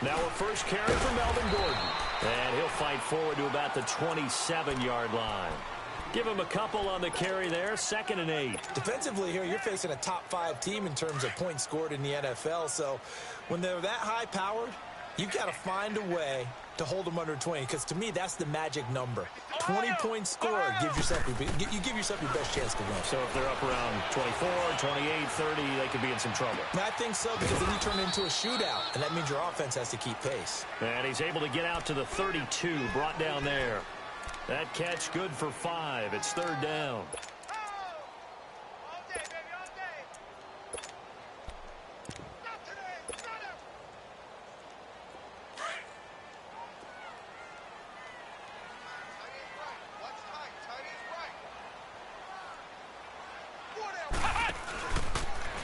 Now a first carry for Melvin Gordon. And he'll fight forward to about the 27-yard line. Give him a couple on the carry there, 2nd and 8. Defensively here, you're facing a top-5 team in terms of points scored in the NFL. So when they're that high-powered, you've got to find a way to hold them under 20, because to me, that's the magic number. 20 points scored, you give yourself your best chance to win. So if they're up around 24, 28, 30, they could be in some trouble. I think so, because then you turn it into a shootout, and that means your offense has to keep pace. And he's able to get out to the 32, brought down there. That catch good for 5. It's 3rd down.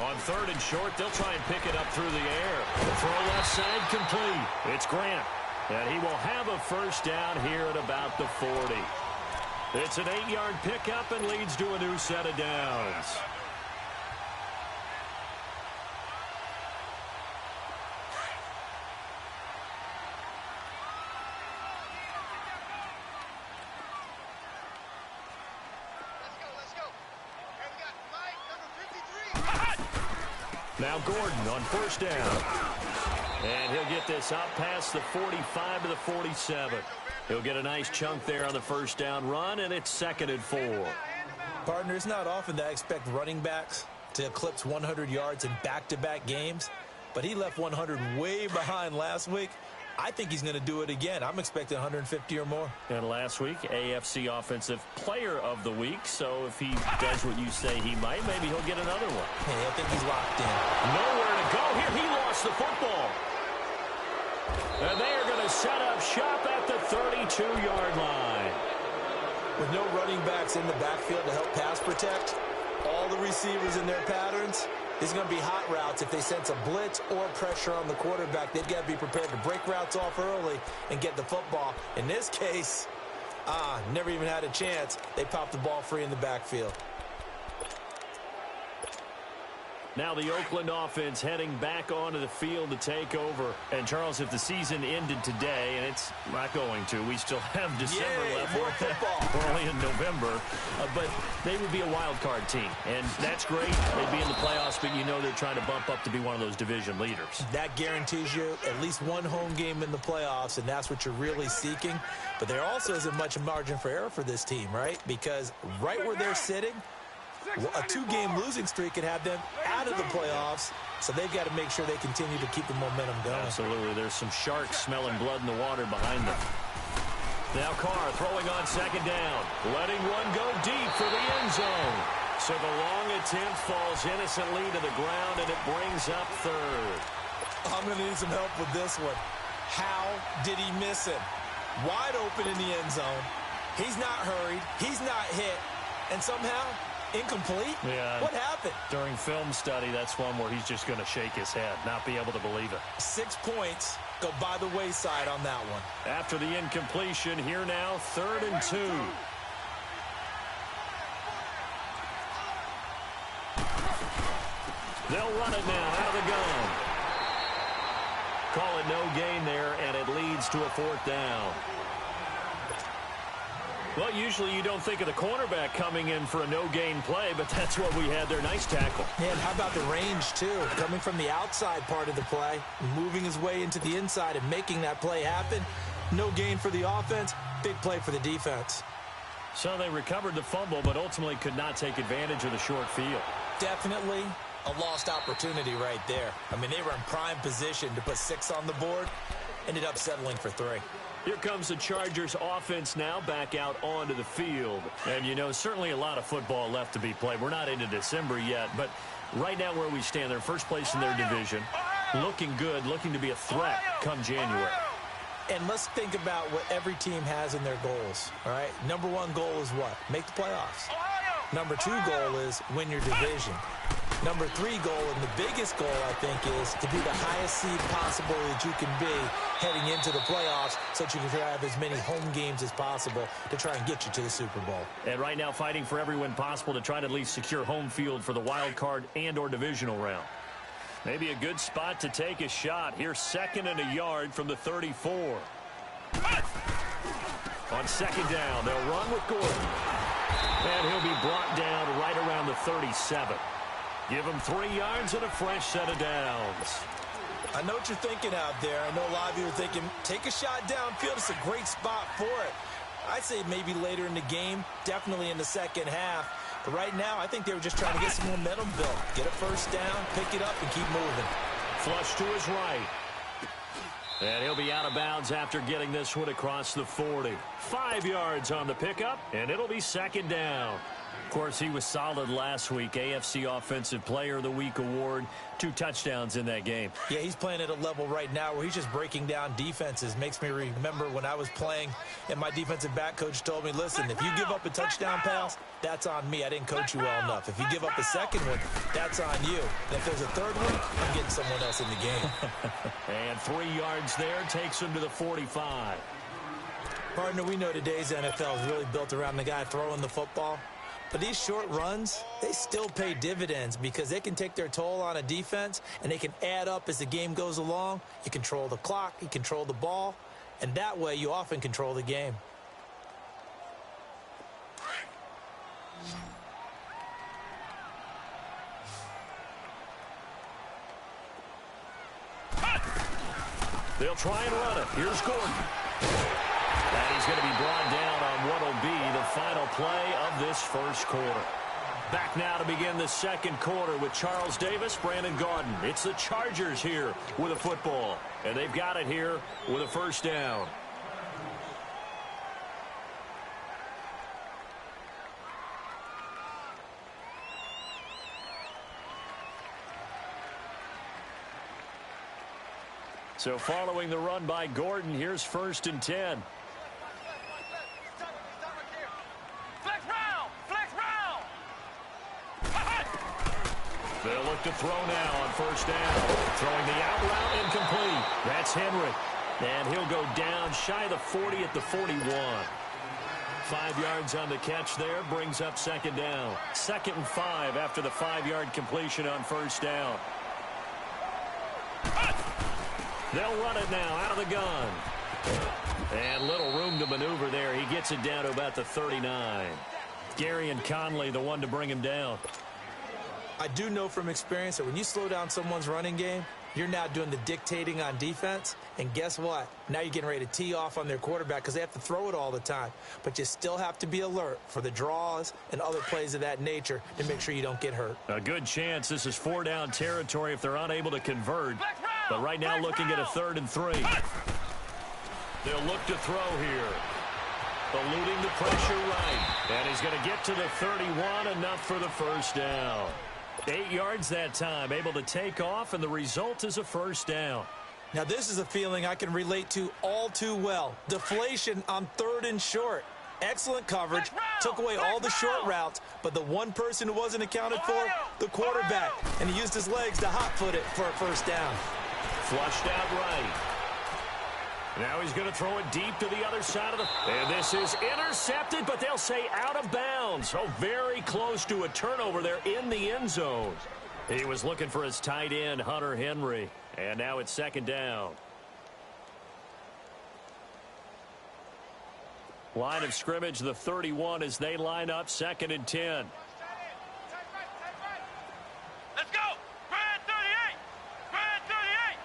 On 3rd and short, they'll try and pick it up through the air. The throw left side complete. It's Grant. And he will have a first down here at about the 40. It's an 8-yard pickup and leads to a new set of downs. Now Gordon on first down. And he'll get this up past the 45 to the 47. He'll get a nice chunk there on the first down run, and it's 2nd and 4. Partner, it's not often that I expect running backs to eclipse 100 yards in back-to-back games, but he left 100 way behind last week. I think he's going to do it again. I'm expecting 150 or more. And last week, AFC Offensive Player of the Week. So if he does what you say he might, maybe he'll get another one. Hey, I think he's locked in. Nowhere to go here. He lost the football. And they are going to set up shop at the 32-yard line. With no running backs in the backfield to help pass protect, all the receivers in their patterns, it's going to be hot routes. If they sense a blitz or pressure on the quarterback, they've got to be prepared to break routes off early and get the football. In this case, never even had a chance. They popped the ball free in the backfield. Now the Oakland offense heading back onto the field to take over. And, Charles, if the season ended today, and it's not going to, we still have December left. More football. We're only in November. But they would be a wild card team. And that's great. They'd be in the playoffs, but you know they're trying to bump up to be one of those division leaders. That guarantees you at least one home game in the playoffs, and that's what you're really seeking. But there also isn't much margin for error for this team, right? Because right where they're sitting, a 2-game losing streak could have them out of the playoffs, so they've got to make sure they continue to keep the momentum going. Absolutely. There's some sharks smelling blood in the water behind them. Now Carr throwing on 2nd down, letting one go deep for the end zone. So the long attempt falls innocently to the ground, and it brings up 3rd. I'm going to need some help with this one. How did he miss it? Wide open in the end zone. He's not hurried. He's not hit. And somehow, incomplete? Yeah. What happened? During film study, that's one where he's just going to shake his head, not be able to believe it. 6 points go by the wayside on that one. After the incompletion, here now, 3rd and 2. They'll run it now out of the gun. Call it no gain there, and it leads to a 4th down. Well, usually you don't think of the cornerback coming in for a no-gain play, but that's what we had there. Nice tackle. And how about the range, too? Coming from the outside part of the play, moving his way into the inside and making that play happen. No gain for the offense, big play for the defense. So they recovered the fumble, but ultimately could not take advantage of the short field. Definitely a lost opportunity right there. I mean, they were in prime position to put 6 on the board, ended up settling for 3. Here comes the Chargers offense now back out onto the field. And, you know, certainly a lot of football left to be played. We're not into December yet, but right now where we stand, they're first place in their division. Looking good, looking to be a threat come January. And let's think about what every team has in their goals, all right? Number 1 goal is what? Make the playoffs. Number 2 goal is win your division. Number 3 goal, and the biggest goal, I think, is to be the highest seed possible that you can be heading into the playoffs so that you can have as many home games as possible to try and get you to the Super Bowl. And right now fighting for every win possible to try to at least secure home field for the wild card and or divisional round. Maybe a good spot to take a shot. Here's 2nd and a yard from the 34. On 2nd down, they'll run with Gordon. And he'll be brought down right around the 37. Give him 3 yards and a fresh set of downs. I know what you're thinking out there. I know a lot of you are thinking, take a shot downfield. It's a great spot for it. I'd say maybe later in the game, definitely in the second half. But right now, I think they were just trying to get some momentum built. Get a first down, pick it up, and keep moving. Flush to his right. And he'll be out of bounds after getting this one across the 40. 5 yards on the pickup, and it'll be 2nd down. Of course, he was solid last week. AFC Offensive Player of the Week award. 2 touchdowns in that game. Yeah, he's playing at a level right now where he's just breaking down defenses. Makes me remember when I was playing and my defensive back coach told me, listen, if you give up a touchdown pass, that's on me. I didn't coach you well enough. If you give up a second one, that's on you. And if there's a third one, I'm getting someone else in the game. And 3 yards there takes him to the 45. Partner, we know today's NFL is really built around the guy throwing the football. But these short runs, they still pay dividends because they can take their toll on a defense and they can add up as the game goes along. You control the clock, you control the ball, and that way you often control the game. They'll try and run it. Here's Gordon. And he's going to be brought down on what will be the final play of this first quarter. Back now to begin the second quarter with Charles Davis, Brandon Gaudin. It's the Chargers here with a football. And they've got it here with a first down. So following the run by Gordon, here's 1st and 10. They'll look to throw now on 1st down. Throwing the out route incomplete. That's Henry. And he'll go down shy of the 40 at the 41. 5 yards on the catch there brings up 2nd down. 2nd and 5 after the 5-yard completion on 1st down. They'll run it now out of the gun. And little room to maneuver there. He gets it down to about the 39. Gary and Conley, the one to bring him down. I do know from experience that when you slow down someone's running game, you're now doing the dictating on defense. And guess what? Now you're getting ready to tee off on their quarterback because they have to throw it all the time. But you still have to be alert for the draws and other plays of that nature to make sure you don't get hurt. A good chance this is 4-down territory if they're unable to convert. But right now looking at a 3rd and 3. They'll look to throw here. Eluding the pressure right. And he's going to get to the 31, enough for the first down. 8 yards that time, able to take off, and the result is a first down. Now this is a feeling I can relate to all too well. Deflation on 3rd and short. Excellent coverage, took away all the short routes, but the one person who wasn't accounted for, the quarterback. And he used his legs to hot-foot it for a first down. Flushed out right. Now he's going to throw it deep to the other side of the... And this is intercepted, but they'll say out of bounds. So very close to a turnover there in the end zone. He was looking for his tight end, Hunter Henry. And now it's 2nd down. Line of scrimmage, the 31 as they line up, 2nd and 10. Let's go! Grand 38! Grand 38!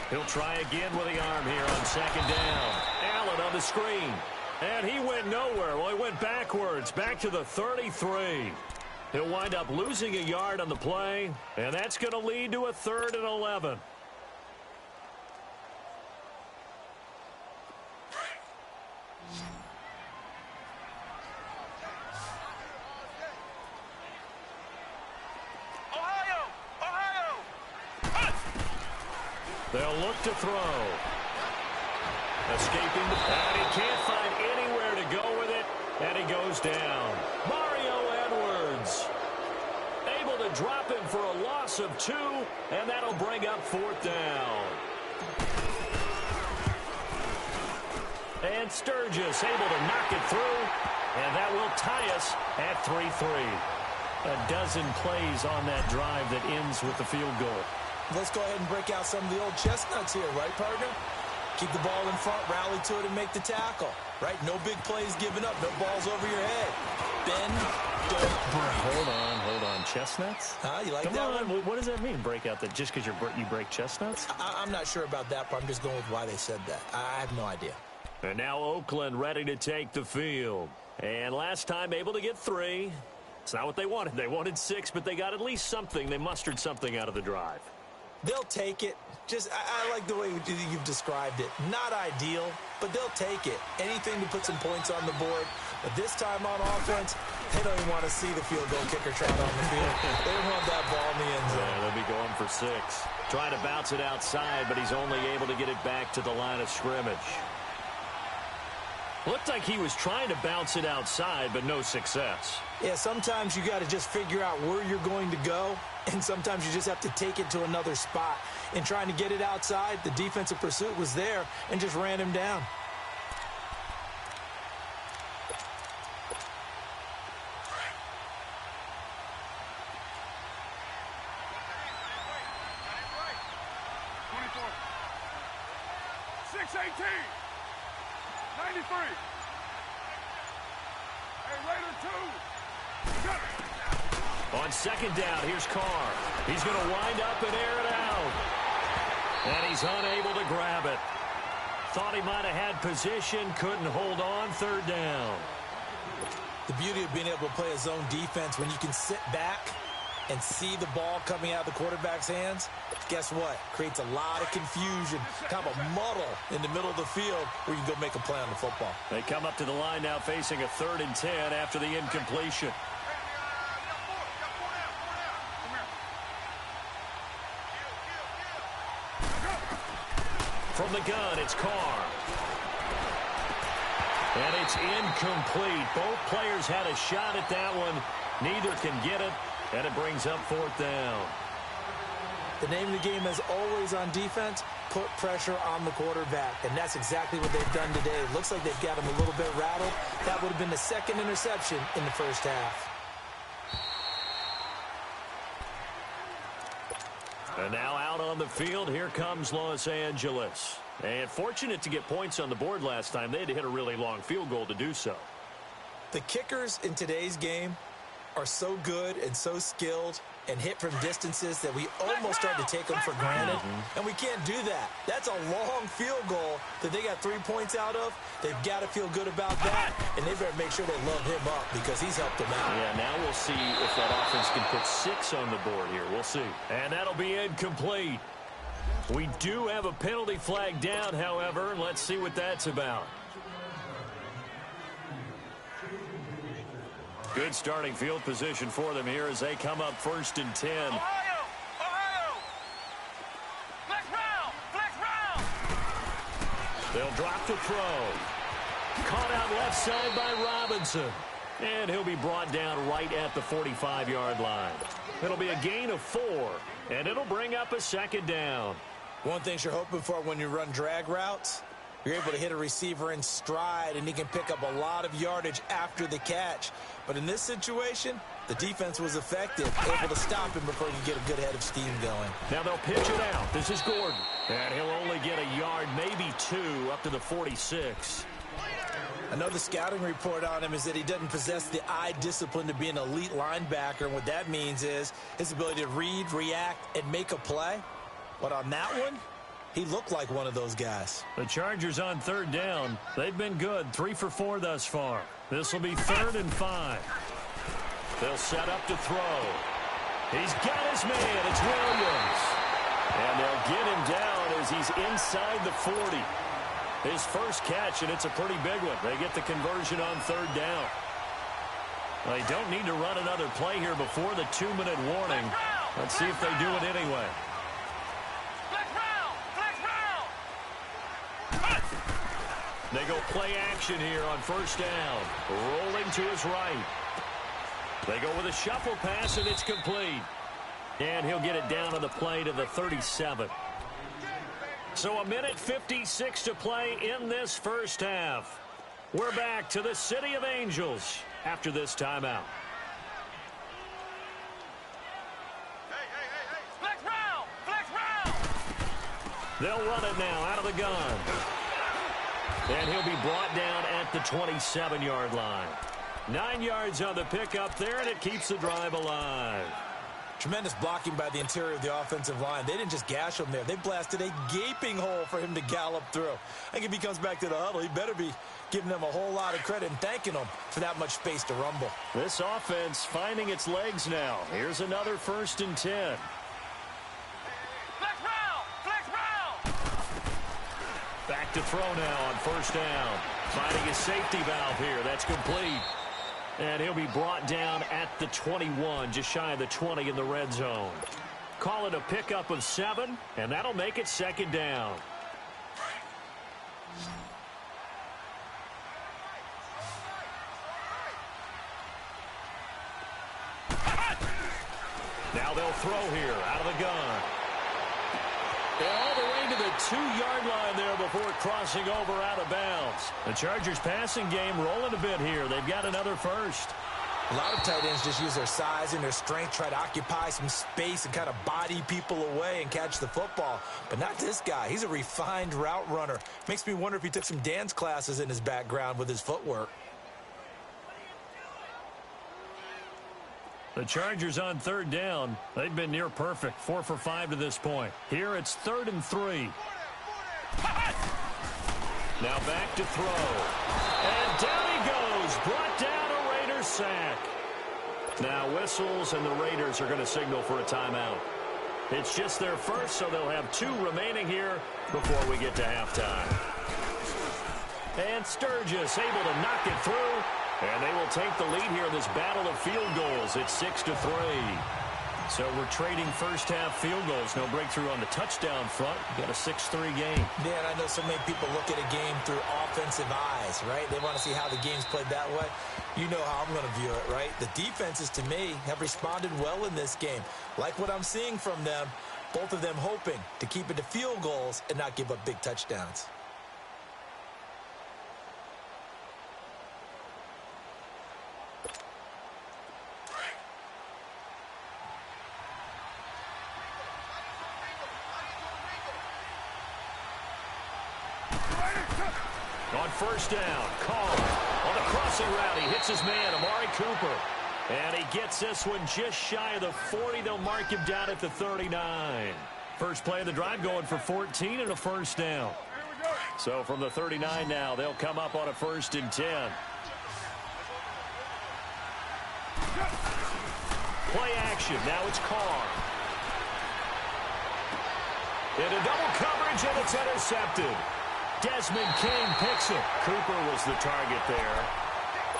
He'll try again with the arm here on 2nd down. Allen on the screen. And he went nowhere. Well, he went backwards, back to the 33. He'll wind up losing a yard on the play, and that's going to lead to a 3rd and 11. They'll look to throw. Escaping the... And he can't find anywhere to go with it, and he goes down. Mario Edwards able to drop him for a loss of 2, and that'll bring up 4th down. And Sturgis able to knock it through, and that will tie us at 3-3. A dozen plays on that drive that ends with the field goal. Let's go ahead and break out some of the old chestnuts here, right, partner? Keep the ball in front, rally to it, and make the tackle, right? No big plays given up, no balls over your head. Bend, don't break. Hold on. Chestnuts? You like Come that on. one? What does that mean, break out that just because you break chestnuts? I'm not sure about that, but I'm just going with why they said that. I have no idea. And now Oakland ready to take the field. And last time able to get 3. It's not what they wanted. They wanted 6, but they got at least something. They mustered something out of the drive. They'll take it. I like the way you've described it. Not ideal, but they'll take it. Anything to put some points on the board. But this time on offense, they don't even want to see the field goal kicker trot on the field. They want that ball in the end zone. Yeah, they'll be going for 6. Trying to bounce it outside, but he's only able to get it back to the line of scrimmage. Looked like he was trying to bounce it outside, but no success. Yeah, sometimes you got to just figure out where you're going to go, and sometimes you just have to take it to another spot. In trying to get it outside, the defensive pursuit was there and just ran him down. On second down, here's Carr. He's going to wind up and air it out. And he's unable to grab it. Thought he might have had position, couldn't hold on, third down. The beauty of being able to play a zone defense when you can sit back and see the ball coming out of the quarterback's hands, guess what? Creates a lot of confusion, kind of a muddle in the middle of the field where you can go make a play on the football. They come up to the line now facing a 3rd and 10 after the incompletion. From the gun, it's Carr. And it's incomplete. Both players had a shot at that one. Neither can get it, and it brings up 4th down. The name of the game is always on defense, put pressure on the quarterback. And that's exactly what they've done today. It looks like they've got him a little bit rattled. That would have been the 2nd interception in the first half. And now out on the field, here comes Los Angeles. And fortunate to get points on the board last time. They had to hit a really long field goal to do so. The kickers in today's game are so good and so skilled and hit from distances that we almost start to take them for granted. And we can't do that. That's a long field goal that they got 3 points out of. They've got to feel good about that, and they better make sure they love him up because he's helped them out. Yeah, now we'll see if that offense can put 6 on the board here. We'll see. And that'll be incomplete. We do have a penalty flag down, however. Let's see what that's about. Good starting field position for them here as they come up 1st and 10. Ohio! Flex round! Flex round! They'll drop the throw. Caught out left side by Robinson. And he'll be brought down right at the 45-yard line. It'll be a gain of 4, and it'll bring up a 2nd down. One thing you're hoping for when you run drag routes, you're able to hit a receiver in stride, and he can pick up a lot of yardage after the catch. But in this situation, the defense was effective, able to stop him before he could get a good head of steam going. Now they'll pitch it out. This is Gordon. And he'll only get a yard, maybe 2, up to the 46. Another scouting report on him is that he doesn't possess the eye discipline to be an elite linebacker. And what that means is his ability to read, react, and make a play. But on that one, he looked like one of those guys. The Chargers on 3rd down. They've been good, 3 for 4 thus far. This will be 3rd and 5. They'll set up to throw. He's got his man. It's Williams. And they'll get him down as he's inside the 40. His first catch, and it's a pretty big one. They get the conversion on 3rd down. They don't need to run another play here before the 2-minute warning. Let's see if they do it anyway. They go play action here on 1st down. Rolling to his right. They go with a shuffle pass, and it's complete. And he'll get it down on the play to the 37. So 1:56 to play in this first half. We're back to the City of Angels after this timeout. They'll run it now out of the gun. And he'll be brought down at the 27-yard line. 9 yards on the pickup there, and it keeps the drive alive. Tremendous blocking by the interior of the offensive line. They didn't just gash him there. They blasted a gaping hole for him to gallop through. I think if he comes back to the huddle, he better be giving them a whole lot of credit and thanking them for that much space to rumble. This offense finding its legs now. Here's another 1st and 10. Flex round! Flex round! Back to throw now on 1st down. Finding his safety valve here. That's complete. And he'll be brought down at the 21, just shy of the 20 in the red zone. Call it a pickup of 7, and that'll make it 2nd down. Now they'll throw here out of the gun. All the way to the 2-yard line there before crossing over out of bounds. The Chargers passing game rolling a bit here. They've got another 1st. A lot of tight ends just use their size and their strength, try to occupy some space and kind of body people away and catch the football. But not this guy. He's a refined route runner. Makes me wonder if he took some dance classes in his background with his footwork. The Chargers on 3rd down. They've been near perfect. 4 for 5 to this point. Here it's 3rd and 3. Now back to throw. And down he goes. Brought down a Raiders sack. Now whistles, and the Raiders are going to signal for a timeout. It's just their first, so they'll have 2 remaining here before we get to halftime. And Sturgis able to knock it through. And they will take the lead here in this battle of field goals. It's 6-3. So we're trading first-half field goals. No breakthrough on the touchdown front. You got a 6-3 game. Yeah, and I know so many people look at a game through offensive eyes, right? They want to see how the game's played that way. You know how I'm going to view it, right? The defenses, to me, have responded well in this game. Like what I'm seeing from them, both of them hoping to keep it to field goals and not give up big touchdowns. On 1st down, Carr on the crossing route. He hits his man, Amari Cooper. And he gets this one just shy of the 40. They'll mark him down at the 39. First play of the drive going for 14 and a 1st down. So from the 39 now, they'll come up on a 1st and 10. Play action. Now it's Carr. Into double coverage, and it's intercepted. Desmond King picks it. Cooper was the target there.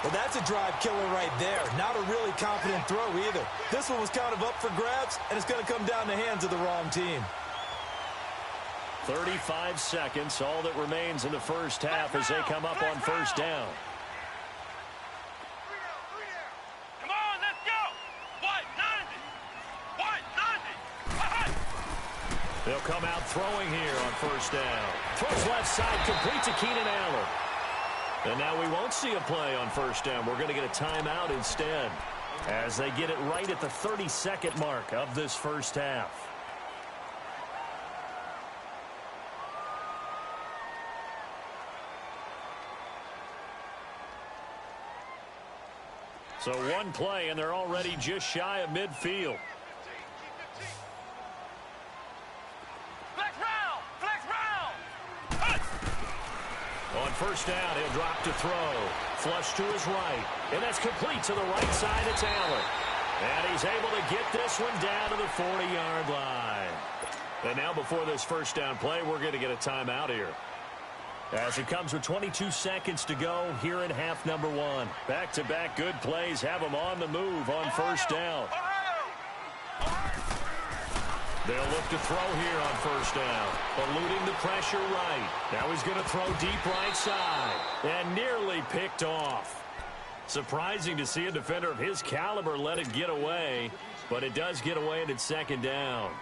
Well, that's a drive killer right there. Not a really confident throw either. This one was kind of up for grabs, and it's going to come down the hands of the wrong team. 35 seconds, all that remains in the first half as they come up on 1st down. Come on, let's go! 190! 190! They'll come out throwing here on 1st down. Throws left side, complete to Keenan Allen. And now we won't see a play on 1st down. We're going to get a timeout instead as they get it right at the 32nd mark of this first half. So one play, and they're already just shy of midfield. Flex round! Flex round! On 1st down, he'll drop to throw. Flush to his right. And that's complete to the right side. It's Allen. And he's able to get this one down to the 40-yard line. And now before this 1st down play, we're going to get a timeout here. As it comes with 22 seconds to go here in half number 1. Back-to-back good plays have them on the move on 1st down. They'll look to throw here on 1st down. Eluding the pressure right. Now he's going to throw deep right side. And nearly picked off. Surprising to see a defender of his caliber let it get away. But it does get away, and it's 2nd down.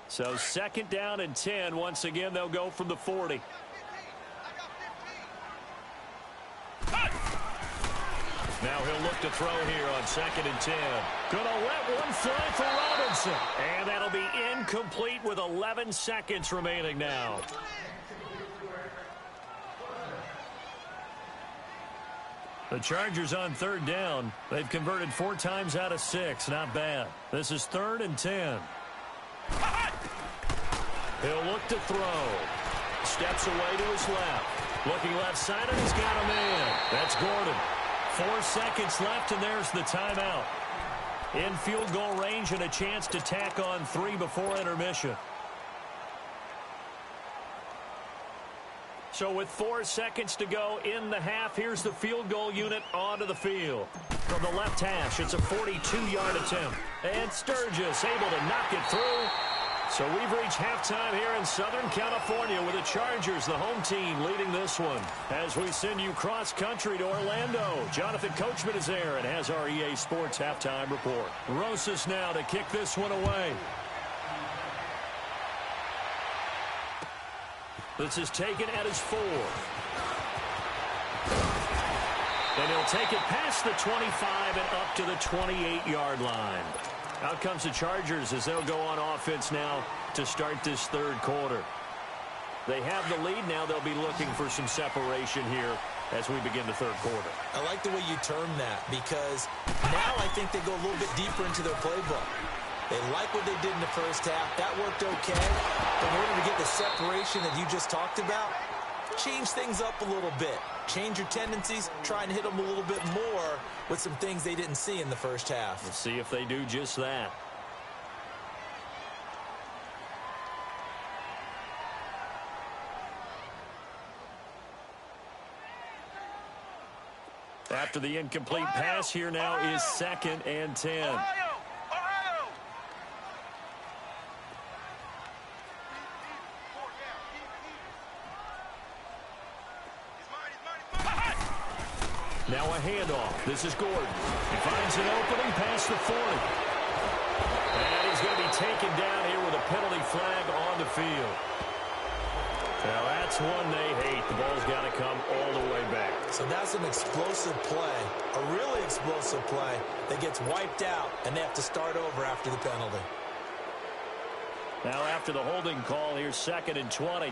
So 2nd down and 10. Once again, they'll go from the 40. Now he'll look to throw here on 2nd and 10. Gonna let one fly for Robinson. And that'll be incomplete with 11 seconds remaining now. The Chargers on 3rd down. They've converted 4 times out of 6. Not bad. This is 3rd and 10. He'll look to throw. Steps away to his left. Looking left side, and he's got a man. That's Gordon. 4 seconds left, and there's the timeout. In field goal range and a chance to tack on 3 before intermission. So with 4 seconds to go in the half, here's the field goal unit onto the field. From the left hash, it's a 42-yard attempt. And Sturgis able to knock it through. So we've reached halftime here in Southern California with the Chargers, the home team, leading this one. As we send you cross-country to Orlando, Jonathan Coachman is there and has our EA Sports halftime report. Rosas now to kick this one away. This is taken at his 4. And he'll take it past the 25 and up to the 28-yard line. Out comes the Chargers as they'll go on offense now to start this 3rd quarter. They have the lead now. They'll be looking for some separation here as we begin the 3rd quarter. I like the way you term that because now I think they go a little bit deeper into their playbook. They like what they did in the first half. That worked okay. But in order to get the separation that you just talked about, change things up a little bit. Change your tendencies. Try and hit them a little bit more with some things they didn't see in the first half. Let's see if they do just that. After the incomplete pass, here now is 2nd and 10. Now a handoff. This is Gordon. He finds an opening past the 40. And he's going to be taken down here with a penalty flag on the field. Now that's one they hate. The ball's got to come all the way back. So that's an explosive play, a really explosive play that gets wiped out, and they have to start over after the penalty. Now after the holding call, here's 2nd and 20.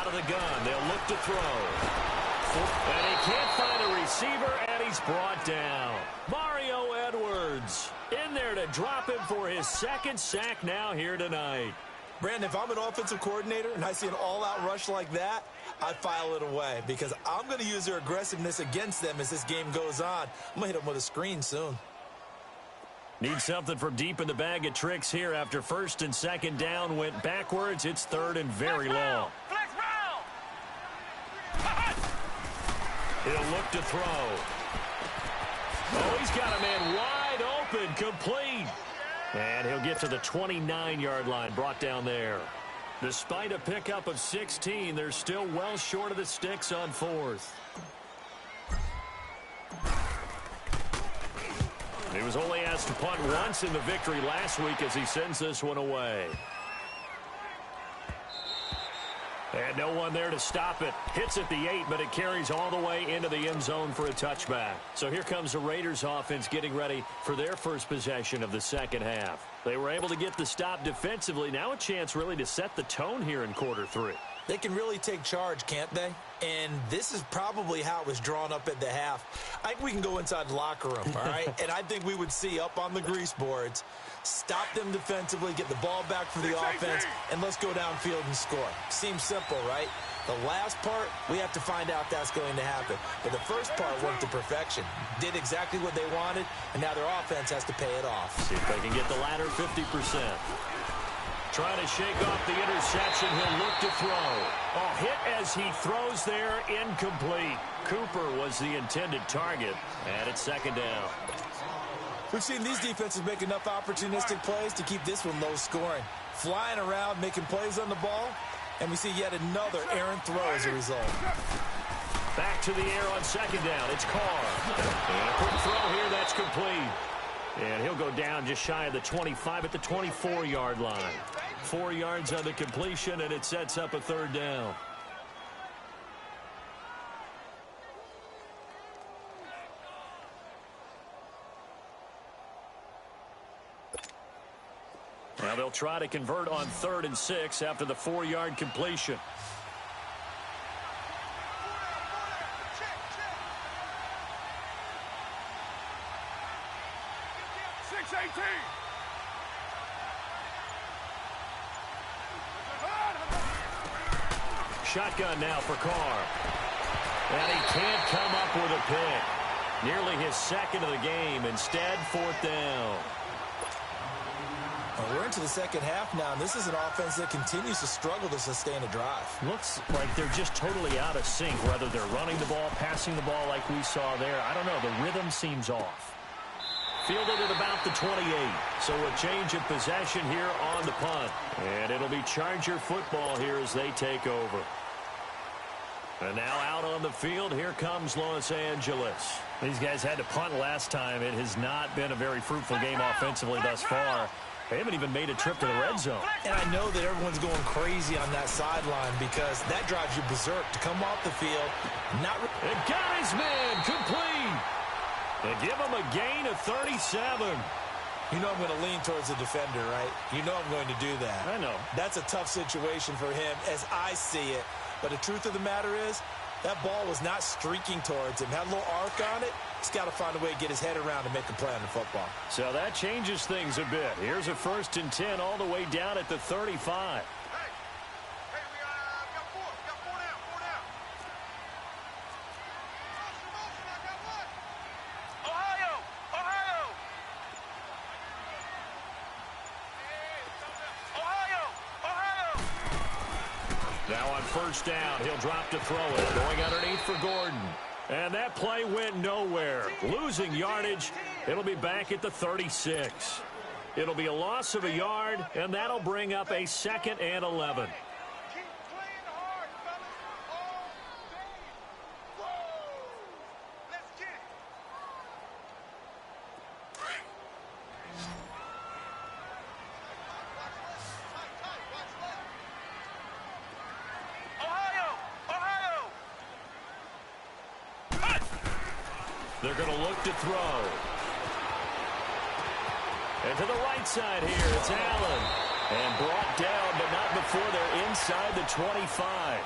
The gun. They'll look to throw. And he can't find a receiver, and he's brought down. Mario Edwards in there to drop him for his 2nd sack now here tonight. Brandon, if I'm an offensive coordinator and I see an all-out rush like that, I file it away because I'm going to use their aggressiveness against them as this game goes on. I'm going to hit them with a screen soon. Need something from deep in the bag of tricks here after 1st and 2nd down went backwards. It's 3rd and very long. He'll look to throw. Oh, he's got a man wide open, complete. And he'll get to the 29-yard line, brought down there. Despite a pickup of 16, they're still well short of the sticks on 4th. He was only asked to punt once in the victory last week as he sends this one away. And no one there to stop it. Hits at the 8, but it carries all the way into the end zone for a touchback. So here comes the Raiders offense getting ready for their first possession of the 2nd half. They were able to get the stop defensively. Now a chance really to set the tone here in quarter 3. They can really take charge, can't they? And this is probably how it was drawn up at the half. I think we can go inside the locker room, all right? And I think we would see up on the grease boards, stop them defensively, get the ball back for the offense, and let's go downfield and score. Seems simple, right? The last part, we have to find out that's going to happen. But the first part worked to perfection. Did exactly what they wanted, and now their offense has to pay it off. See if they can get the latter 50%. Trying to shake off the interception. He'll look to throw. A hit as he throws there, incomplete. Cooper was the intended target, and it's 2nd down. We've seen these defenses make enough opportunistic plays to keep this one low scoring. Flying around, making plays on the ball, and we see yet another errant throw as a result. Back to the air on 2nd down. It's Carr. And a quick throw here that's complete. And he'll go down just shy of the 25 at the 24-yard line. 4 yards on the completion, and it sets up a third down. Now they'll try to convert on 3rd and 6 after the 4-yard completion. Shotgun now for Carr. And he can't come up with a pick. Nearly his second of the game. Instead, 4th down. Well, we're into the second half now, and this is an offense that continues to struggle to sustain a drive. Looks like they're just totally out of sync, whether they're running the ball, passing the ball like we saw there. I don't know. The rhythm seems off. Fielded at about the 28. So a change of possession here on the punt. And it'll be Charger football here as they take over. And now out on the field, here comes Los Angeles. These guys had to punt last time. It has not been a very fruitful game offensively thus far. They haven't even made a trip to the red zone. And I know that everyone's going crazy on that sideline because that drives you berserk to come off the field. And got his man complete. They give him a gain of 37. You know I'm going to lean towards the defender, right? You know I'm going to do that. I know. That's a tough situation for him as I see it. But the truth of the matter is, that ball was not streaking towards him. Had a little arc on it. He's got to find a way to get his head around and make a play on the football. So that changes things a bit. Here's a 1st and 10 all the way down at the 35. Now on 1st down, he'll drop to throw it. Going underneath for Gordon. And that play went nowhere. Losing yardage. It'll be back at the 36. It'll be a loss of a yard, and that'll bring up a 2nd and 11. They're going to look to throw. And to the right side here, it's Allen. And brought down, but not before they're inside the 25.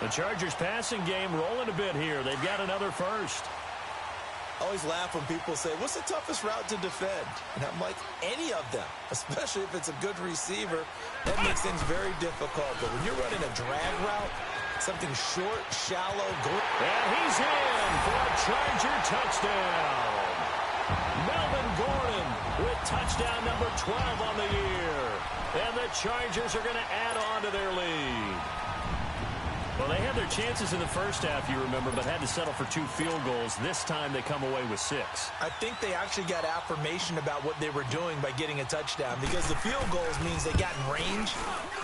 The Chargers passing game rolling a bit here. They've got another first. I always laugh when people say, what's the toughest route to defend? And I'm like, any of them, especially if it's a good receiver. That makes things very difficult. But when you're running a drag route, something short, shallow, good. And he's in for a Charger touchdown. Melvin Gordon with touchdown number 12 on the year. And the Chargers are going to add on to their lead. Well, they had their chances in the first half, you remember, but had to settle for 2 field goals. This time they come away with 6. I think they actually got affirmation about what they were doing by getting a touchdown because the field goals means they got in range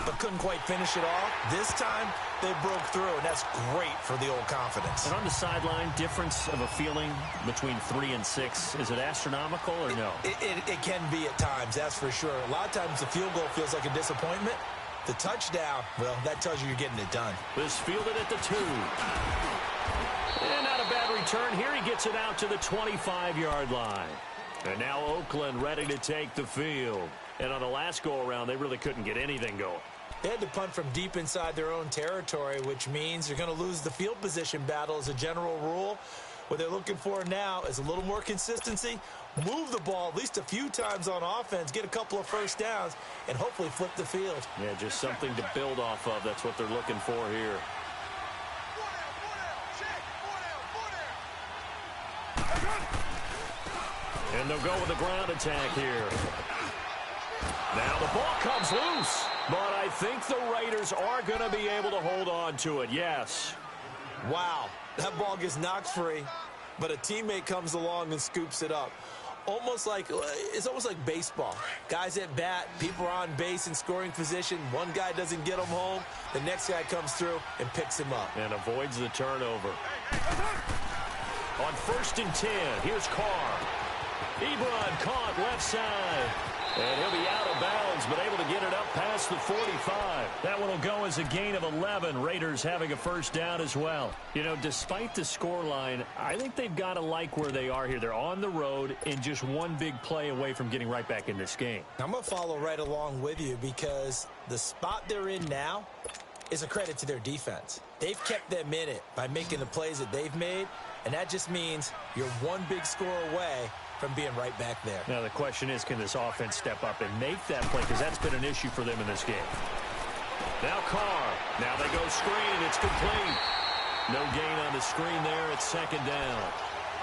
but couldn't quite finish it off. This time they broke through, and that's great for the old confidence. And on the sideline, difference of a feeling between 3 and 6, is it astronomical or no? It can be at times, that's for sure. A lot of times the field goal feels like a disappointment. The touchdown, well, that tells you you're getting it done. This fielded at the 2. And not a bad return. Here he gets it out to the 25-yard line. And now Oakland ready to take the field. And on the last go-around, they really couldn't get anything going. They had to punt from deep inside their own territory, which means you're going to lose the field position battle as a general rule. What they're looking for now is a little more consistency, move the ball at least a few times on offense, get a couple of first downs, and hopefully flip the field. Yeah, just something to build off of. That's what they're looking for here. And they'll go with the ground attack here. Now the ball comes loose, but I think the Raiders are going to be able to hold on to it, yes. Wow, that ball gets knocked free, but a teammate comes along and scoops it up. It's almost like baseball. Guys at bat, people are on base in scoring position. One guy doesn't get him home. The next guy comes through and picks him up. And avoids the turnover. On 1st and 10, here's Carr. Ebron caught left side. And he'll be out of bounds, but able to get it up past the 45. That one will go as a gain of 11. Raiders having a first down as well. You know, despite the scoreline, I think they've got to like where they are here. They're on the road and just one big play away from getting right back in this game. I'm going to follow right along with you because the spot they're in now is a credit to their defense. They've kept them in it by making the plays that they've made, and that just means you're one big score away from being right back there. Now the question is, can this offense step up and make that play? Because that's been an issue for them in this game. Now Carr. Now they go screen. It's complete. No gain on the screen there. It's second down.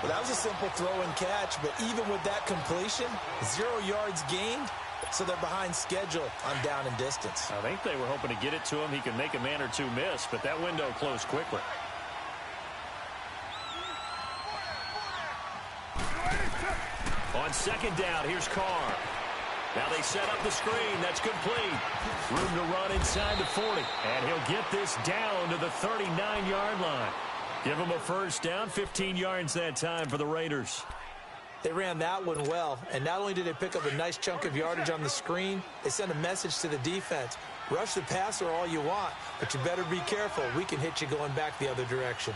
Well, that was a simple throw and catch, but even with that completion, 0 yards gained, so they're behind schedule on down and distance. I think they were hoping to get it to him. He can make a man or two miss, but that window closed quickly. On second down, here's Carr. Now they set up the screen. That's complete. Room to run inside the 40. And he'll get this down to the 39-yard line. Give him a first down, 15 yards that time for the Raiders. They ran that one well, and not only did they pick up a nice chunk of yardage on the screen, they sent a message to the defense. Rush the passer all you want, but you better be careful. We can hit you going back the other direction.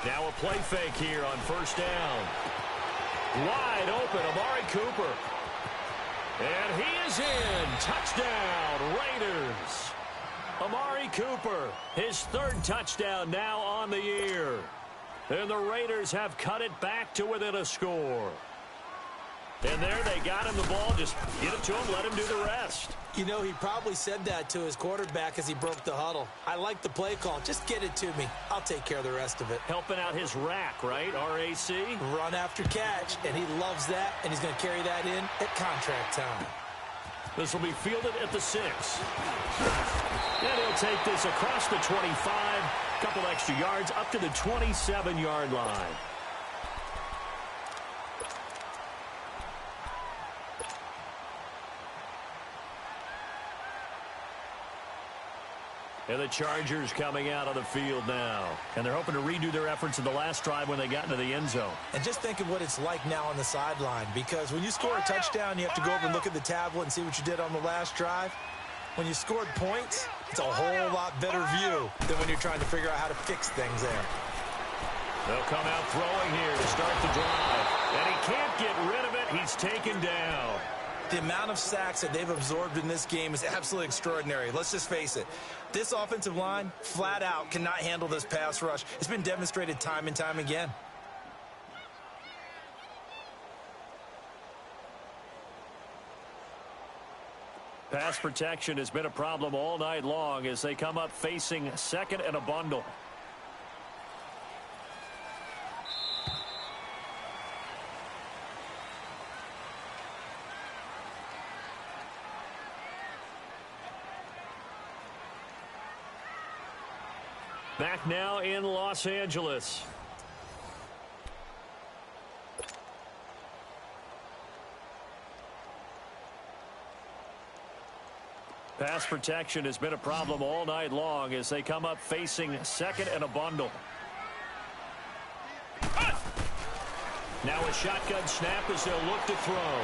Now a play fake here on first down. Wide open, Amari Cooper. And he is in. Touchdown, Raiders. Amari Cooper, his third touchdown now on the year. And the Raiders have cut it back to within a score. And there they got him the ball. Just get it to him, let him do the rest. You know, he probably said that to his quarterback as he broke the huddle. I like the play call. Just get it to me. I'll take care of the rest of it. Helping out his rack, right? RAC? Run after catch, and he loves that, and he's going to carry that in at contract time. This will be fielded at the 6. And he'll take this across the 25. Couple extra yards up to the 27-yard line. And the Chargers coming out on the field now. And they're hoping to redo their efforts in the last drive when they got into the end zone. And just think of what it's like now on the sideline, because when you score a touchdown, you have to go over and look at the tablet and see what you did on the last drive. When you scored points, it's a whole lot better view than when you're trying to figure out how to fix things there. They'll come out throwing here to start the drive. And he can't get rid of it. He's taken down. The amount of sacks that they've absorbed in this game is absolutely extraordinary. Let's just face it. This offensive line, flat out, cannot handle this pass rush. It's been demonstrated time and time again. Pass protection has been a problem all night long as they come up facing second and a bundle. Back now in Los Angeles. Pass protection has been a problem all night long as they come up facing second and a bundle. Now a shotgun snap as they'll look to throw.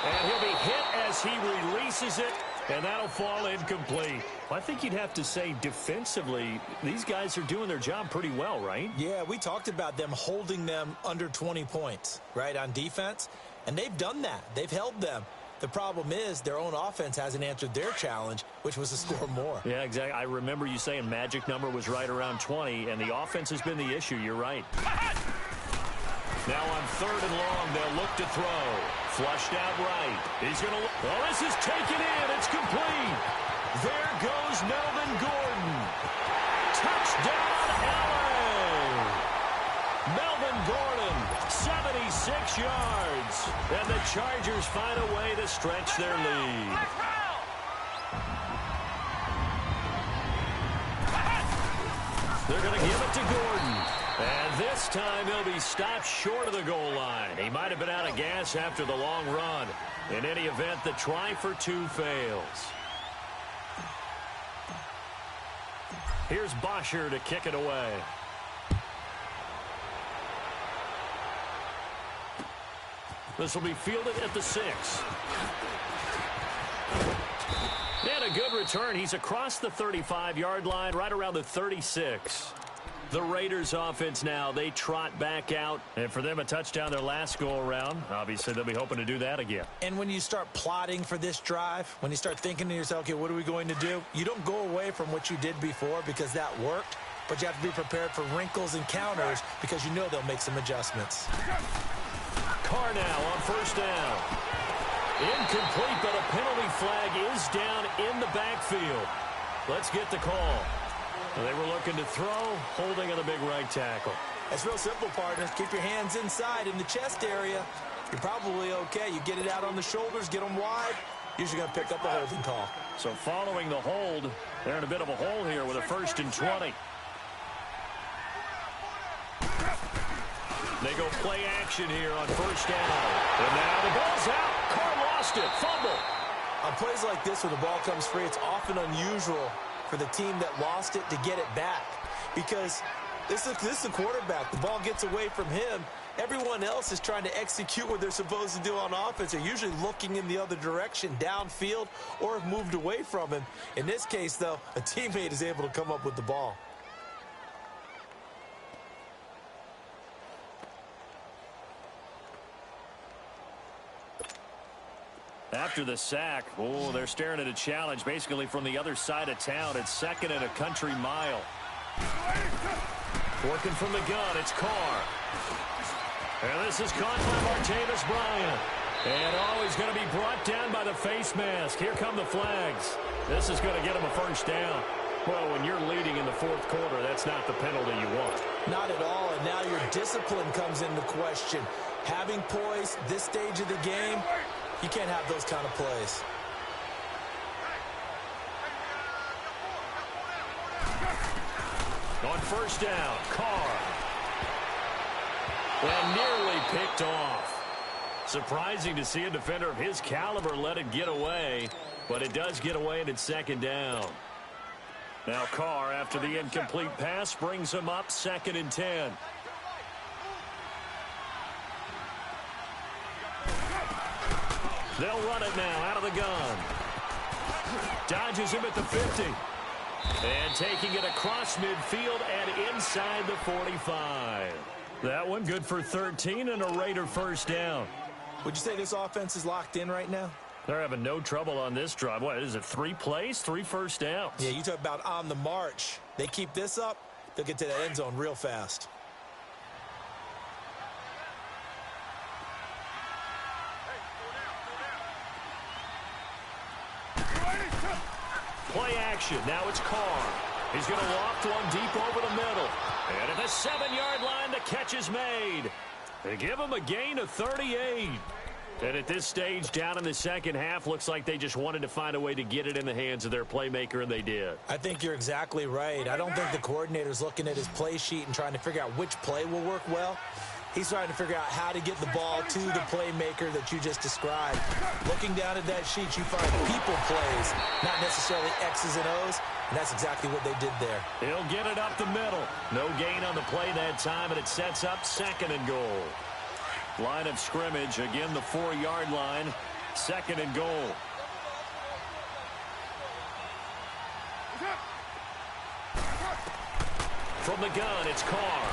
And he'll be hit as he releases it, and that'll fall incomplete. I think you'd have to say defensively, these guys are doing their job pretty well, right? Yeah, we talked about them holding them under 20 points, right, on defense. And they've done that. They've held them. The problem is their own offense hasn't answered their challenge, which was to score more. Yeah, exactly. I remember you saying magic number was right around 20, and the offense has been the issue. You're right. Now on third and long, they'll look to throw. Flushed out right. He's going to look. Oh, this is taken in. It's complete. There goes Melvin Gordon. Touchdown, LA. Melvin Gordon, 76 yards. And the Chargers find a way to stretch their lead. They're going to give it to Gordon. And this time he'll be stopped short of the goal line. He might have been out of gas after the long run. In any event, the try for two fails. Here's Bosher to kick it away. This will be fielded at the 6. And a good return. He's across the 35-yard line, right around the 36. The Raiders offense now, they trot back out. And for them, a touchdown their last go-around. Obviously, they'll be hoping to do that again. And when you start plotting for this drive, when you start thinking to yourself, okay, what are we going to do? You don't go away from what you did before because that worked. But you have to be prepared for wrinkles and counters because you know they'll make some adjustments. Carr now on first down. Incomplete, but a penalty flag is down in the backfield. Let's get the call. They were looking to throw, holding on the big right tackle. That's real simple, partner. Keep your hands inside in the chest area. You're probably okay. You get it out on the shoulders, get them wide. Usually going to pick up a holding call. So following the hold, they're in a bit of a hole here with a 1st and 20. They go play action here on first down. And now the ball's out. Carr lost it. Fumble. On plays like this where the ball comes free, it's often unusual for the team that lost it to get it back. Because this is the quarterback. The ball gets away from him. Everyone else is trying to execute what they're supposed to do on offense. They're usually looking in the other direction, downfield, or have moved away from him. In this case, though, a teammate is able to come up with the ball. After the sack, they're staring at a challenge basically from the other side of town. It's 2nd and a country mile. Working from the gun, it's Carr. And this is caught by Martavis Bryant. And he's going to be brought down by the face mask. Here come the flags. This is going to get him a first down. Well, when you're leading in the 4th quarter, that's not the penalty you want. Not at all, and now your discipline comes into question. Having poise this stage of the game, you can't have those kind of plays. On first down, Carr. And nearly picked off. Surprising to see a defender of his caliber let it get away, but it does get away and it's 2nd down. Now Carr, after the incomplete pass, brings him up 2nd and 10. They'll run it now out of the gun. Dodges him at the 50. And taking it across midfield and inside the 45. That one good for 13 and a Raider first down. Would you say this offense is locked in right now? They're having no trouble on this drive. What is it, 3 plays, 3 first downs? Yeah, you talk about on the march. They keep this up, they'll get to that end zone real fast. Play action. Now it's Carr. He's going to loft one deep over the middle. And at the 7-yard line, the catch is made. They give him a gain of 38. And at this stage, down in the second half, looks like they just wanted to find a way to get it in the hands of their playmaker, and they did. I think you're exactly right. I don't think the coordinator's looking at his play sheet and trying to figure out which play will work well. He's trying to figure out how to get the ball to the playmaker that you just described. Looking down at that sheet, you find people plays, not necessarily X's and O's, and that's exactly what they did there. He'll get it up the middle. No gain on the play that time, and it sets up 2nd and goal. Line of scrimmage, again the 4-yard line, 2nd and goal. From the gun, it's Carr.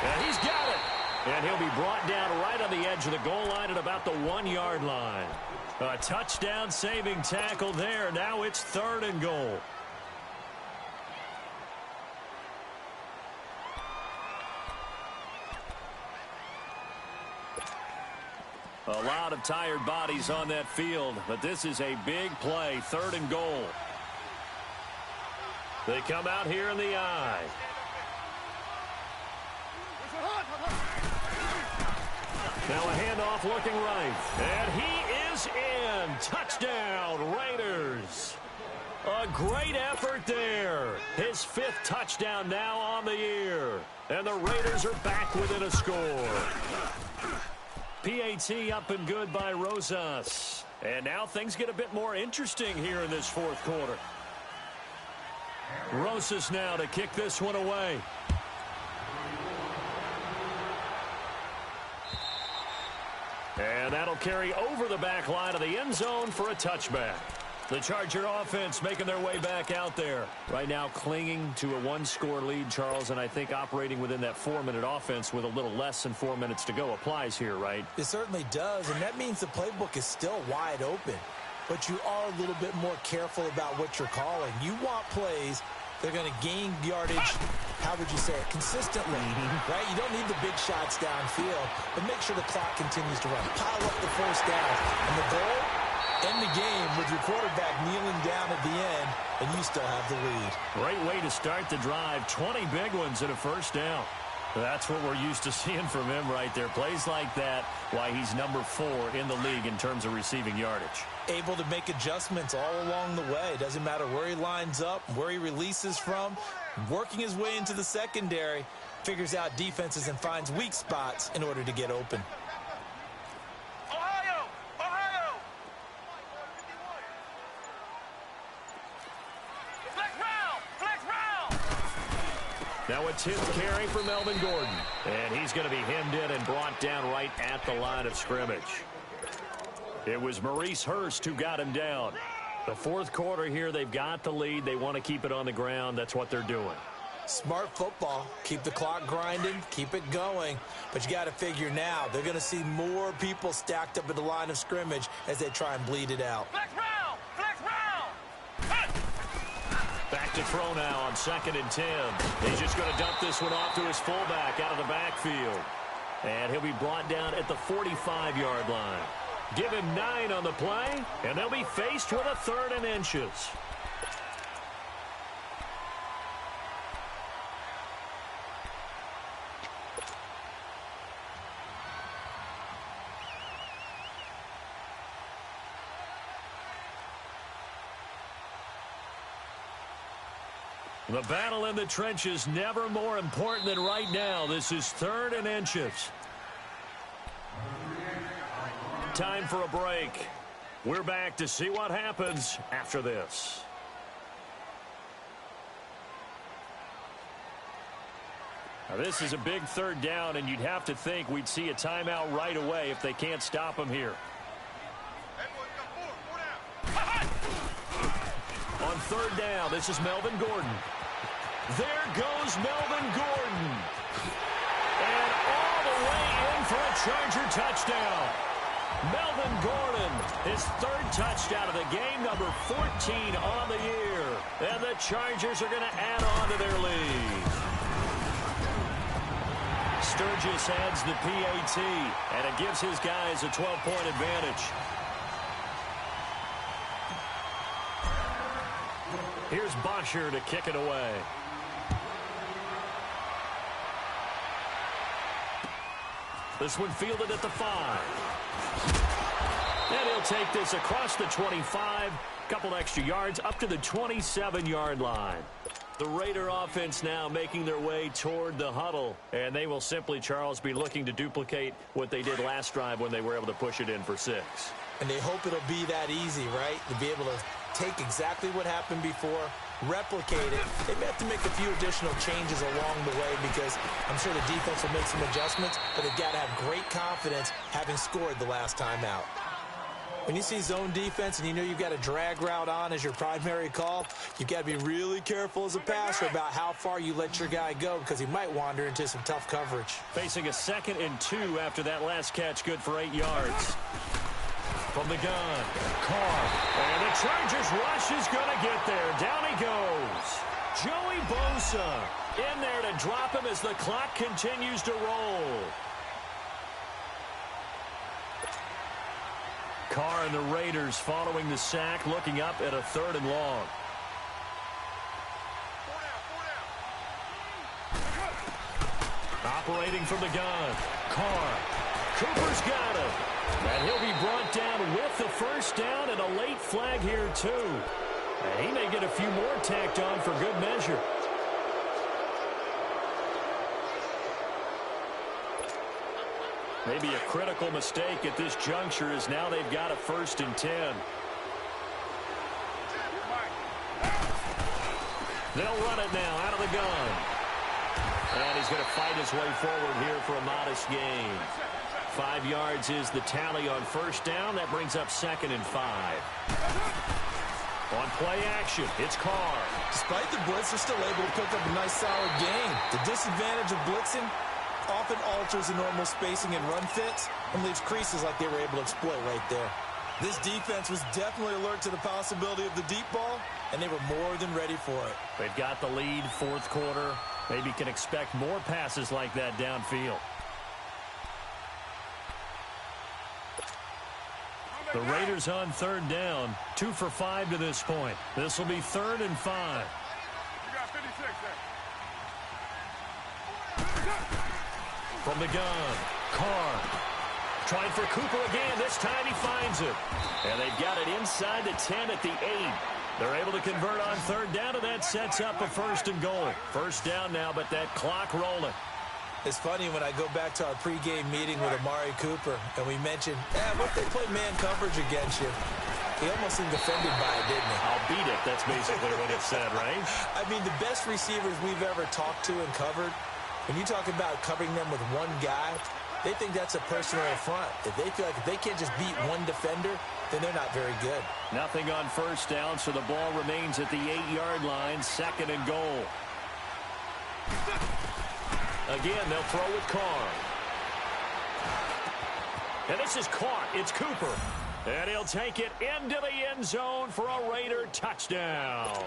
And he's got it. And he'll be brought down right on the edge of the goal line at about the 1-yard line. A touchdown saving tackle there. Now it's 3rd and goal. A lot of tired bodies on that field, but this is a big play, 3rd and goal. They come out here in the eye. Now a handoff looking right. And he is in. Touchdown, Raiders. A great effort there. His 5th touchdown now on the year. And the Raiders are back within a score. PAT up and good by Rosas. And now things get a bit more interesting here in this 4th quarter. Rosas now to kick this one away. And that'll carry over the back line of the end zone for a touchback. The Charger offense making their way back out there. Right now clinging to a 1-score lead, Charles, and I think operating within that 4-minute offense with a little less than 4 minutes to go applies here, right? It certainly does, and that means the playbook is still wide open. But you are a little bit more careful about what you're calling. You want plays that are going to gain yardage, how would you say it, consistently, right? You don't need the big shots downfield, but make sure the clock continues to run. Pile up the first down, and the goal, end the game with your quarterback kneeling down at the end, and you still have the lead. Great way to start the drive. 20 big ones and a first down. That's what we're used to seeing from him right there. Plays like that, why he's number 4 in the league in terms of receiving yardage. Able to make adjustments all along the way. Doesn't matter where he lines up, where he releases from. Working his way into the secondary, figures out defenses and finds weak spots in order to get open. Ohio! Ohio! Flex round! Flex round! Now a 10th carry for Melvin Gordon. And he's going to be hemmed in and brought down right at the line of scrimmage. It was Maurice Hurst who got him down. The 4th quarter here, they've got the lead. They want to keep it on the ground. That's what they're doing. Smart football. Keep the clock grinding. Keep it going. But you got to figure now, they're going to see more people stacked up at the line of scrimmage as they try and bleed it out. Flex round! Flex round! Back to throw now on 2nd and 10. He's just going to dump this one off to his fullback out of the backfield. And he'll be brought down at the 45-yard line. Give him 9 on the play, and they'll be faced with a 3rd and inches. The battle in the trenches never more important than right now. This is 3rd and inches. Time for a break. We're back to see what happens after this. Now this is a big 3rd down, and you'd have to think we'd see a timeout right away if they can't stop him here. On 3rd down, this is Melvin Gordon. There goes Melvin Gordon. And all the way in for a Charger touchdown. Melvin Gordon, his 3rd touchdown of the game, number 14 on the year. And the Chargers are going to add on to their lead. Sturgis adds the PAT, and it gives his guys a 12-point advantage. Here's Bosher to kick it away. This one fielded at the 5. And he'll take this across the 25. Couple extra yards up to the 27-yard line. The Raider offense now making their way toward the huddle. And they will simply, Charles, be looking to duplicate what they did last drive when they were able to push it in for 6. And they hope it'll be that easy, right? To be able to take exactly what happened before, replicate it. They may have to make a few additional changes along the way because I'm sure the defense will make some adjustments, but they've got to have great confidence having scored the last time out. When you see zone defense and you know you've got a drag route on as your primary call, you've got to be really careful as a passer about how far you let your guy go because he might wander into some tough coverage. Facing a 2nd and 2 after that last catch, good for 8 yards. From the gun, Carr, and the Chargers rush is going to get there. Down he goes. Joey Bosa in there to drop him as the clock continues to roll. Carr and the Raiders following the sack, looking up at a 3rd and long. Operating from the gun, Carr. Cooper's got him. And he'll be brought down with the first down and a late flag here, too. He may get a few more tacked on for good measure. Maybe a critical mistake at this juncture as now they've got a 1st and 10. They'll run it now out of the gun. And he's going to fight his way forward here for a modest gain. 5 yards is the tally on 1st down. That brings up 2nd and 5. On play action, it's Carr. Despite the blitz, they're still able to pick up a nice solid gain. The disadvantage of blitzing often alters the normal spacing and run fits and leaves creases like they were able to exploit right there. This defense was definitely alert to the possibility of the deep ball, and they were more than ready for it. They've got the lead, 4th quarter. Maybe can expect more passes like that downfield. The Raiders on 3rd down, 2 for 5 to this point. This will be 3rd and 5. You got 56 there. From the gun, Carr. Trying for Cooper again. This time he finds it. And they've got it inside the 10 at the 8. They're able to convert on 3rd down, and that sets up a 1st and goal. 1st down now, but that clock rolling. It's funny when I go back to our pregame meeting with Amari Cooper, and we mentioned, what if they play man coverage against you? He almost seemed offended by it, didn't he? I'll beat it. That's basically what it said, right? I mean, the best receivers we've ever talked to and covered, when you talk about covering them with one guy, they think that's a personal affront. If they feel like if they can't just beat one defender, then they're not very good. Nothing on 1st down, so the ball remains at the 8-yard line, 2nd and goal. Again, they'll throw with Carr. And this is caught. It's Cooper. And he'll take it into the end zone for a Raider touchdown.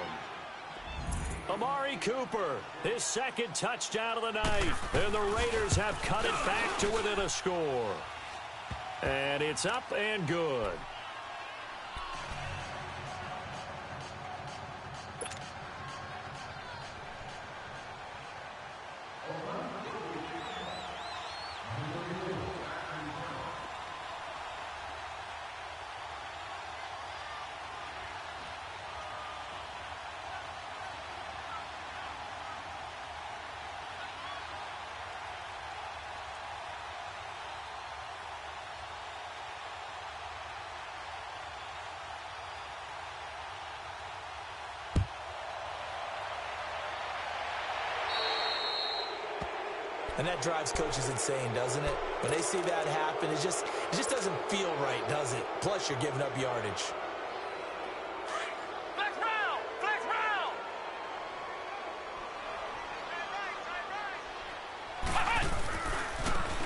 Amari Cooper, his 2nd touchdown of the night. And the Raiders have cut it back to within a score. And it's up and good. And that drives coaches insane, doesn't it? When they see that happen, it just doesn't feel right, does it? Plus, you're giving up yardage. Flex round! Flex round!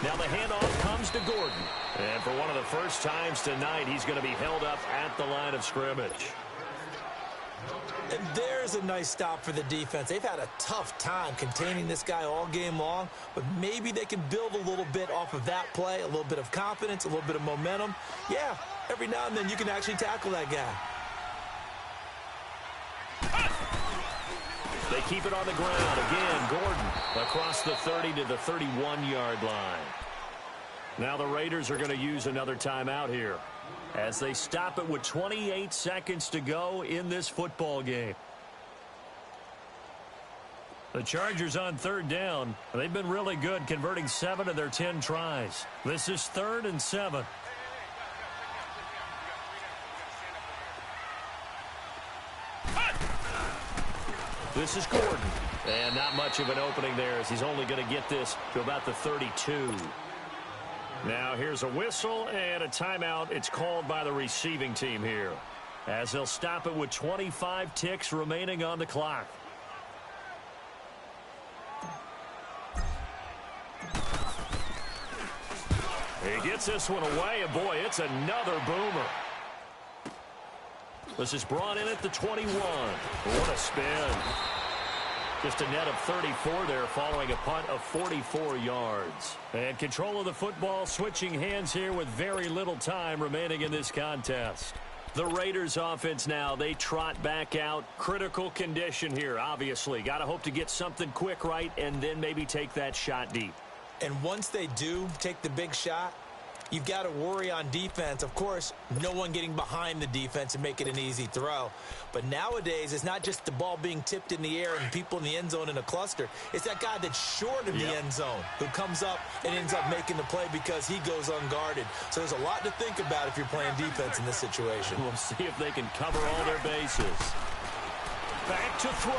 Now the handoff comes to Gordon. And for one of the first times tonight, he's going to be held up at the line of scrimmage. And there's a nice stop for the defense. They've had a tough time containing this guy all game long, but maybe they can build a little bit off of that play, a little bit of confidence, a little bit of momentum. Yeah, every now and then you can actually tackle that guy. They keep it on the ground. Again, Gordon across the 30 to the 31-yard line. Now the Raiders are going to use another timeout here as they stop it with 28 seconds to go in this football game. The Chargers on 3rd down. They've been really good, converting 7 of their 10 tries. This is 3rd and 7. This is Gordon. And not much of an opening there as he's only going to get this to about the 32. Now here's a whistle and a timeout. It's called by the receiving team here as they'll stop it with 25 ticks remaining on the clock. He gets this one away, and boy, it's another boomer. This is brought in at the 21. What a spin. Just a net of 34 there following a punt of 44 yards. And control of the football switching hands here with very little time remaining in this contest. The Raiders offense now, they trot back out. Critical condition here, obviously. Got to hope to get something quick right and then maybe take that shot deep. And once they do take the big shot, you've got to worry on defense. Of course, no one getting behind the defense and make it an easy throw. But nowadays, it's not just the ball being tipped in the air and people in the end zone in a cluster. It's that guy that's short of the end zone who comes up and ends up making the play because he goes unguarded. So there's a lot to think about if you're playing defense in this situation. We'll see if they can cover all their bases. Back to throw.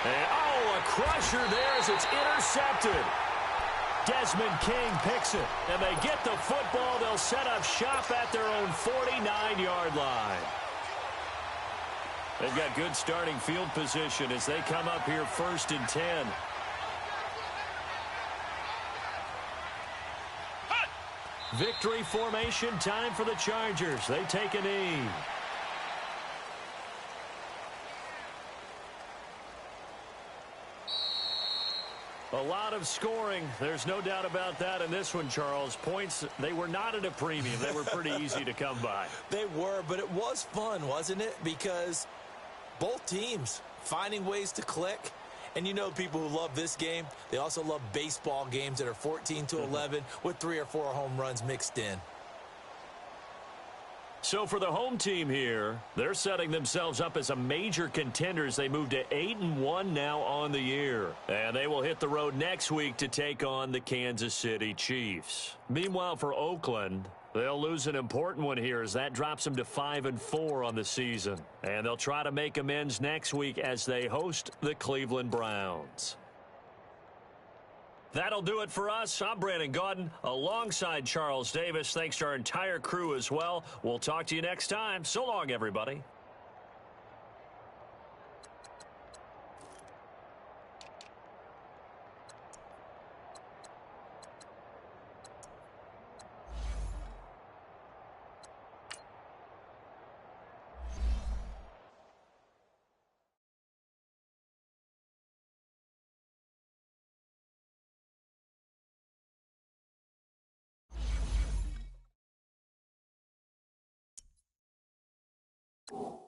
And, oh, a crusher there as it's intercepted. Desmond King picks it, and they get the football. They'll set up shop at their own 49-yard line. They've got good starting field position as they come up here 1st and 10. Victory formation time for the Chargers. They take a knee. A lot of scoring. There's no doubt about that in this one, Charles. Points, they were not at a premium. They were pretty easy to come by. They were, but it was fun, wasn't it? Because both teams finding ways to click. And you know people who love this game, they also love baseball games that are 14-11 with 3 or 4 home runs mixed in. So for the home team here, they're setting themselves up as a major contender as they move to 8-1 now on the year. And they will hit the road next week to take on the Kansas City Chiefs. Meanwhile, for Oakland, they'll lose an important one here as that drops them to 5-4 on the season. And they'll try to make amends next week as they host the Cleveland Browns. That'll do it for us. I'm Brandon Gaudin alongside Charles Davis. Thanks to our entire crew as well. We'll talk to you next time. So long, everybody. You